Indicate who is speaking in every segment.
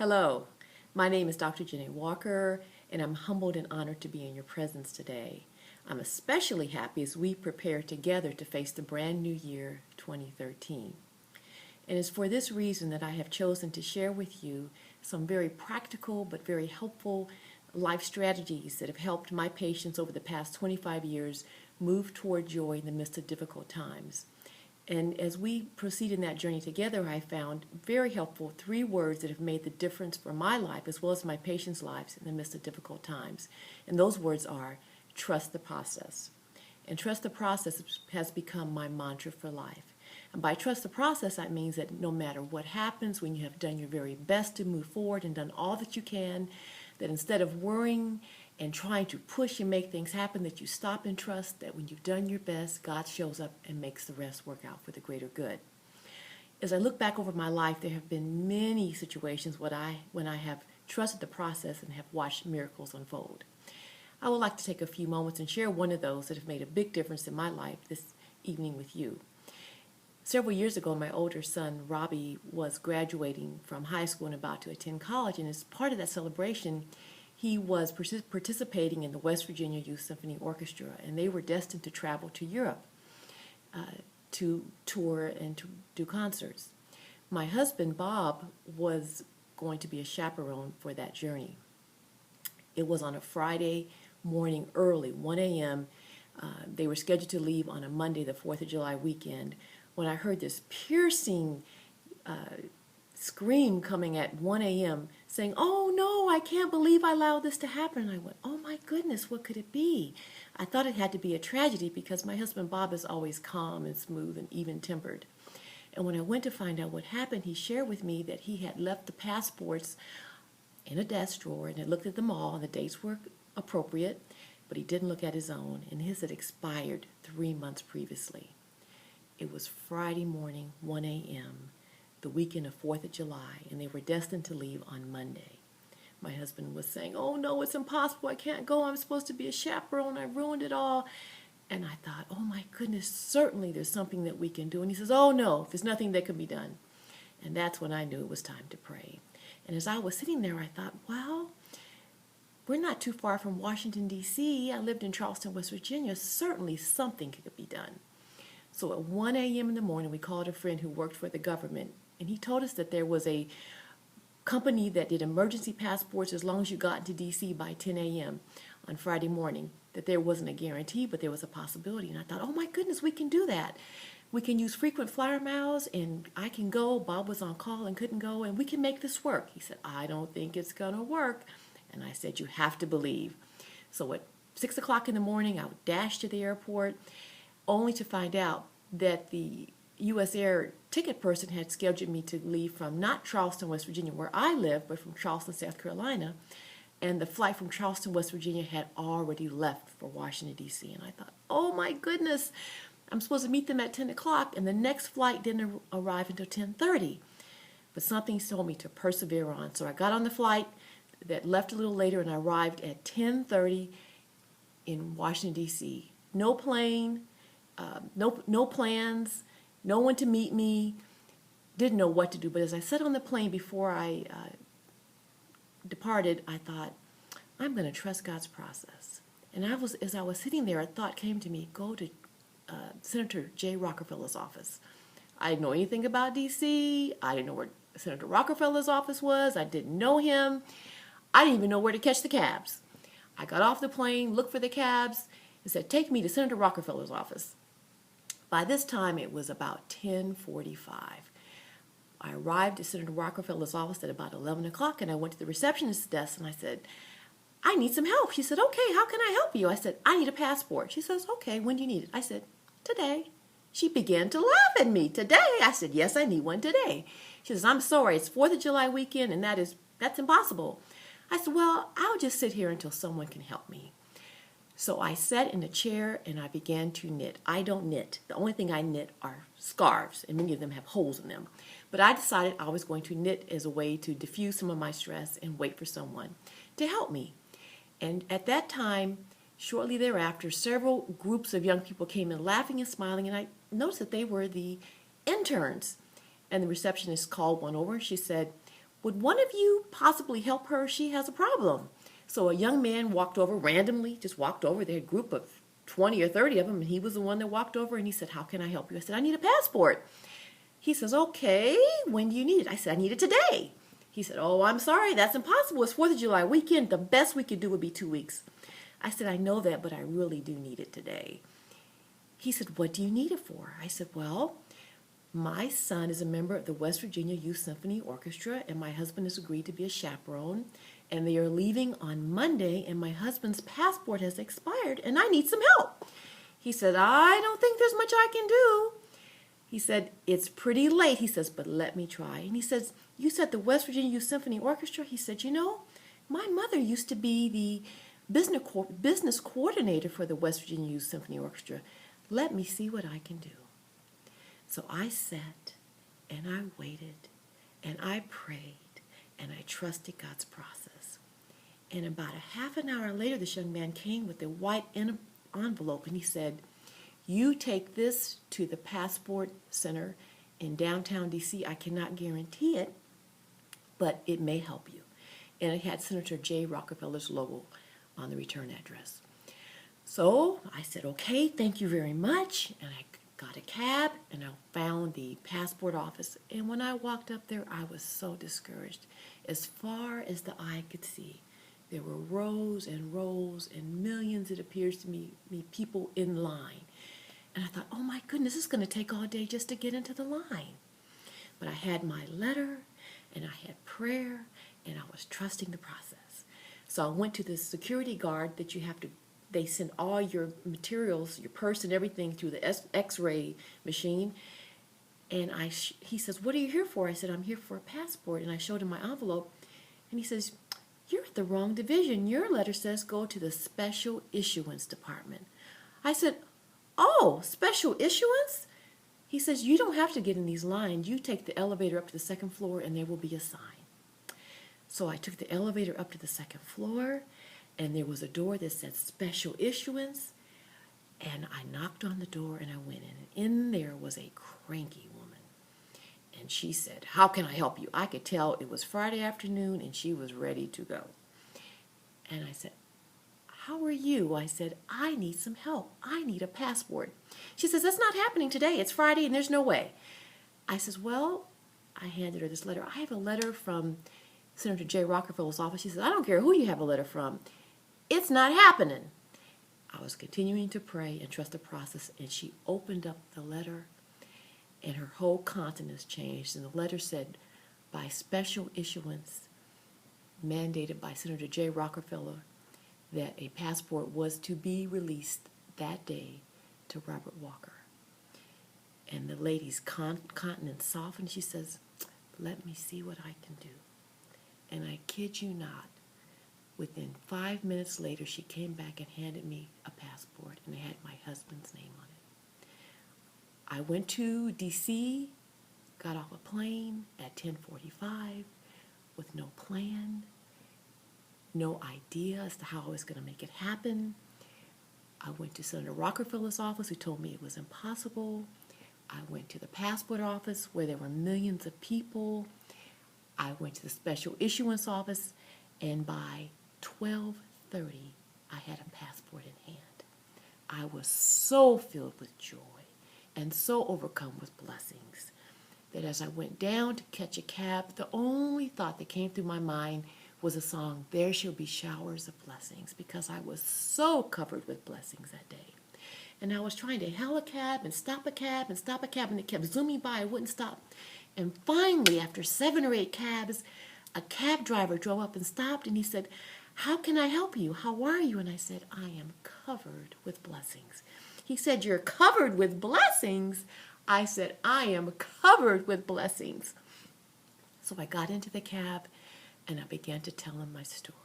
Speaker 1: Hello, my name is Dr. Jenee Walker, and I'm humbled and honored to be in your presence today. I'm especially happy as we prepare together to face the brand new year 2013. And it's for this reason that I have chosen to share with you some very practical but very helpful life strategies that have helped my patients over the past 25 years move toward joy in the midst of difficult times. And as we proceed in that journey together, I found very helpful 3 words that have made the difference for my life as well as my patients' lives in the midst of difficult times. And those words are trust the process. And trust the process has become my mantra for life. And by trust the process, that means that no matter what happens, when you have done your very best to move forward and done all that you can, that instead of worrying and trying to push and make things happen, that you stop and trust that when you've done your best, God shows up and makes the rest work out for the greater good. As I look back over my life, there have been many situations when I have trusted the process and have watched miracles unfold. I would like to take a few moments and share one of those that have made a big difference in my life this evening with you. Several years ago, my older son, Robbie, was graduating from high school and about to attend college, and as part of that celebration, he was participating in the West Virginia Youth Symphony Orchestra, and they were destined to travel to Europe to tour and to do concerts. My husband, Bob, was going to be a chaperone for that journey. It was on a Friday morning early, 1 a.m. They were scheduled to leave on a Monday, the 4th of July weekend, when I heard this piercing scream coming at 1 a.m. saying, "Oh no, I can't believe I allowed this to happen." And I went, "Oh my goodness, what could it be?" I thought it had to be a tragedy because my husband Bob is always calm and smooth and even-tempered. And when I went to find out what happened, he shared with me that he had left the passports in a desk drawer and had looked at them all, and the dates were appropriate, but he didn't look at his own, and his had expired 3 months previously. It was Friday morning, 1 a.m., the weekend of 4th of July, and they were destined to leave on Monday. My husband was saying, "Oh no, it's impossible, I can't go, I'm supposed to be a chaperone, I ruined it all." And I thought, oh my goodness, certainly there's something that we can do. And he says, "Oh no, there's nothing that can be done." And that's when I knew it was time to pray. And as I was sitting there, I thought, well, we're not too far from Washington, D.C. I lived in Charleston, West Virginia. Certainly something could be done. So at 1 a.m. in the morning, we called a friend who worked for the government, and he told us that there was a company that did emergency passports as long as you got into D.C. by 10 a.m. on Friday morning, that there wasn't a guarantee, but there was a possibility. And I thought, oh my goodness, we can do that. We can use frequent flyer miles, and I can go. Bob was on call and couldn't go, and we can make this work. He said, "I don't think it's going to work." And I said, "You have to believe." So at 6 o'clock in the morning, I would dash to the airport, only to find out that the U.S. Air ticket person had scheduled me to leave from not Charleston, West Virginia, where I live, but from Charleston, South Carolina. And the flight from Charleston, West Virginia had already left for Washington, D.C. And I thought, oh my goodness, I'm supposed to meet them at 10 o'clock, and the next flight didn't arrive until 10:30. But something told me to persevere on. So I got on the flight that left a little later, and I arrived at 10:30 in Washington, D.C. No plane, no plans, no one to meet me, didn't know what to do. But as I sat on the plane before I departed, I thought, I'm going to trust God's process. And as I was sitting there, a thought came to me, go to Senator J. Rockefeller's office. I didn't know anything about D.C. I didn't know where Senator Rockefeller's office was. I didn't know him. I didn't even know where to catch the cabs. I got off the plane, looked for the cabs, and said, "Take me to Senator Rockefeller's office." By this time, it was about 10:45. I arrived at Senator Rockefeller's office at about 11 o'clock, and I went to the receptionist's desk, and I said, "I need some help." She said, "Okay, how can I help you?" I said, "I need a passport." She says, "Okay, when do you need it?" I said, "Today." She began to laugh at me. "Today?" I said, "Yes, I need one today." She says, "I'm sorry, it's 4th of July weekend, and that's impossible." I said, "Well, I'll just sit here until someone can help me." So I sat in a chair and I began to knit. I don't knit. The only thing I knit are scarves, and many of them have holes in them. But I decided I was going to knit as a way to diffuse some of my stress and wait for someone to help me. And at that time, shortly thereafter, several groups of young people came in laughing and smiling, and I noticed that they were the interns. And the receptionist called one over. She said, would one of you possibly help her? She has a problem. So a young man walked over randomly, just walked over. They had a group of 20 or 30 of them, and he was the one that walked over, and he said, how can I help you? I said, I need a passport. He says, okay, when do you need it? I said, I need it today. He said, oh, I'm sorry, that's impossible. It's 4th of July weekend. The best we could do would be 2 weeks. I said, I know that, but I really do need it today. He said, what do you need it for? I said, well, my son is a member of the West Virginia Youth Symphony Orchestra, and my husband has agreed to be a chaperone, and they are leaving on Monday, and my husband's passport has expired, and I need some help. He said, I don't think there's much I can do. He said, it's pretty late. He says, but let me try. And he says, you said the West Virginia Youth Symphony Orchestra? He said, you know, my mother used to be the business coordinator for the West Virginia Youth Symphony Orchestra. Let me see what I can do. So I sat and I waited and I prayed and I trusted God's process. And about a half an hour later, this young man came with a white envelope and he said, you take this to the Passport Center in downtown D.C. I cannot guarantee it, but it may help you. And it had Senator J. Rockefeller's logo on the return address. So I said, okay, thank you very much. And I got a cab and I found the passport office. And when I walked up there, I was so discouraged. As far as the eye could see, there were rows and rows and millions, it appears to me, people in line. And I thought, oh my goodness, this is going to take all day just to get into the line. But I had my letter and I had prayer and I was trusting the process. So I went to the security guard that you have to, they send all your materials, your purse and everything through the x-ray machine. And he says, what are you here for? I said, I'm here for a passport. And I showed him my envelope. And he says, you're at the wrong division. Your letter says go to the special issuance department. I said, oh, special issuance? He says, you don't have to get in these lines. You take the elevator up to the second floor and there will be a sign. So I took the elevator up to the second floor and there was a door that said special issuance. And I knocked on the door and I went in. And in there was a cranky woman. And she said, how can I help you? I could tell it was Friday afternoon and she was ready to go. And I said, how are you? I said, I need some help. I need a passport. She says, that's not happening today. It's Friday and there's no way. I says, well, I handed her this letter. I have a letter from Senator J. Rockefeller's office. She says, I don't care who you have a letter from. It's not happening. I was continuing to pray and trust the process, and she opened up the letter, and her whole countenance changed. And the letter said, by special issuance mandated by Senator J. Rockefeller, that a passport was to be released that day to Robert Walker. And the lady's countenance softened. She says, let me see what I can do. And I kid you not, within 5 minutes later, she came back and handed me a passport, and it had my husband's name on it. I went to D.C., got off a plane at 10:45 with no plan, no idea as to how I was going to make it happen. I went to Senator Rockefeller's office, who told me it was impossible. I went to the passport office where there were millions of people. I went to the special issuance office, and by 12:30, I had a passport in hand. I was so filled with joy and so overcome with blessings that as I went down to catch a cab, the only thought that came through my mind was a song, There Shall Be Showers of Blessings, because I was so covered with blessings that day. And I was trying to hail a cab and stop a cab and stop a cab, and it kept zooming by, it wouldn't stop. And finally, after 7 or 8 cabs, a cab driver drove up and stopped, and he said, how can I help you? How are you? And I said, I am covered with blessings. He said, you're covered with blessings? I said, I am covered with blessings. So I got into the cab, and I began to tell him my story.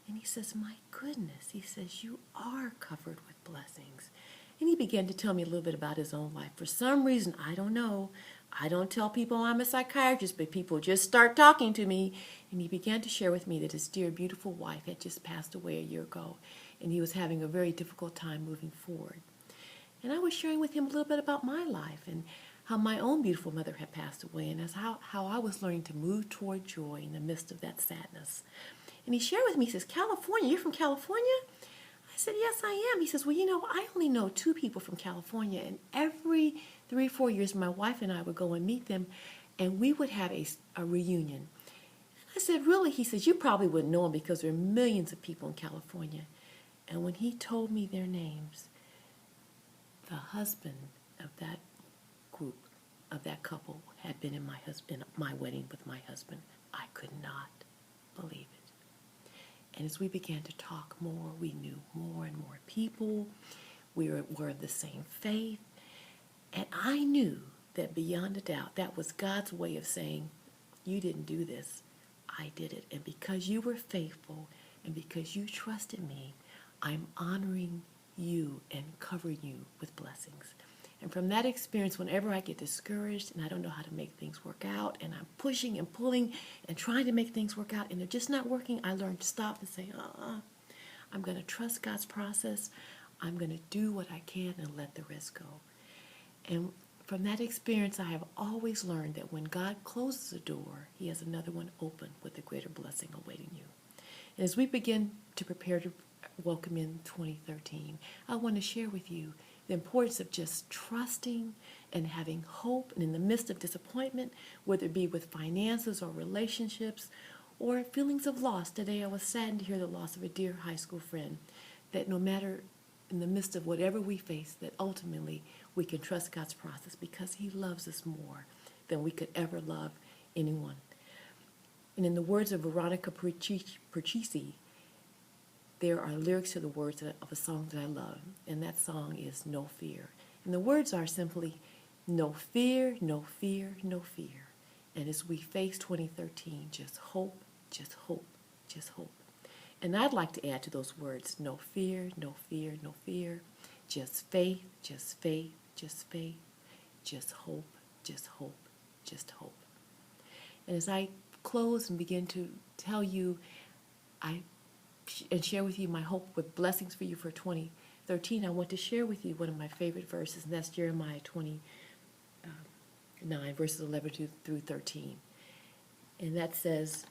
Speaker 1: And he says, my goodness, he says, you are covered with blessings. And he began to tell me a little bit about his own life. For some reason, I don't know, I don't tell people I'm a psychiatrist, but people just start talking to me. And he began to share with me that his dear, beautiful wife had just passed away a year ago, and he was having a very difficult time moving forward. And I was sharing with him a little bit about my life and how my own beautiful mother had passed away, and as how I was learning to move toward joy in the midst of that sadness. And he shared with me, he says, California, you're from California? I said, yes, I am. He says, well, I only know 2 people from California, and every 3 or 4 years, my wife and I would go and meet them, and we would have a reunion. I said, really? He says, you probably wouldn't know them because there are millions of people in California. And when he told me their names, the husband of that group, of that couple, had been in my wedding with my husband. I could not believe it. And as we began to talk more, we knew more and more people. We were of the same faith. And I knew that beyond a doubt, that was God's way of saying, you didn't do this, I did it. And because you were faithful and because you trusted me, I'm honoring you and covering you with blessings. And from that experience, whenever I get discouraged and I don't know how to make things work out, and I'm pushing and pulling and trying to make things work out and they're just not working, I learn to stop and say, I'm going to trust God's process. I'm going to do what I can and let the rest go. And from that experience, I have always learned that when God closes a door, he has another one open with a greater blessing awaiting you. And as we begin to prepare to welcome in 2013, I want to share with you the importance of just trusting and having hope, and in the midst of disappointment, whether it be with finances or relationships or feelings of loss. Today I was saddened to hear the loss of a dear high school friend, that no matter in the midst of whatever we face, that ultimately we can trust God's process because he loves us more than we could ever love anyone. And in the words of Veronica Percisi, there are lyrics to the words of a song that I love, and that song is No Fear. And the words are simply, no fear, no fear, no fear. And as we face 2013, just hope, just hope, just hope. And I'd like to add to those words, no fear, no fear, no fear, just faith, just faith, just faith, just hope, just hope, just hope. And as I close and begin to tell you, and share with you my hope with blessings for you for 2013, I want to share with you one of my favorite verses, and that's Jeremiah 29, verses 11 through 13. And that says,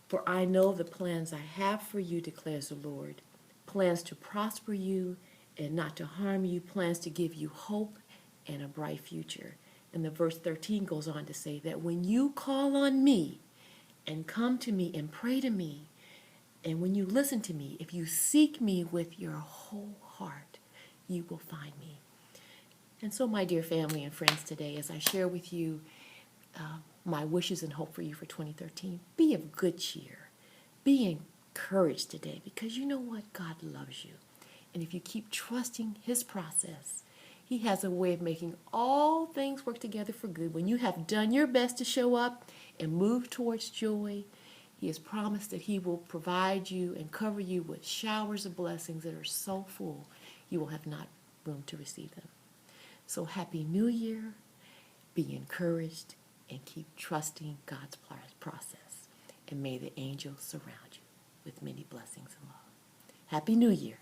Speaker 1: for I know the plans I have for you, declares the Lord, plans to prosper you and not to harm you, plans to give you hope and a bright future. And the verse 13 goes on to say that when you call on me and come to me and pray to me, and when you listen to me, if you seek me with your whole heart, you will find me. And so, my dear family and friends, today, as I share with you my wishes and hope for you for 2013, be of good cheer. Be encouraged today, because you know what? God loves you. And if you keep trusting his process, he has a way of making all things work together for good. When you have done your best to show up and move towards joy, he has promised that he will provide you and cover you with showers of blessings that are so full you will have not room to receive them. So happy New Year. Be encouraged and keep trusting God's process. And may the angels surround you with many blessings and love. Happy New Year.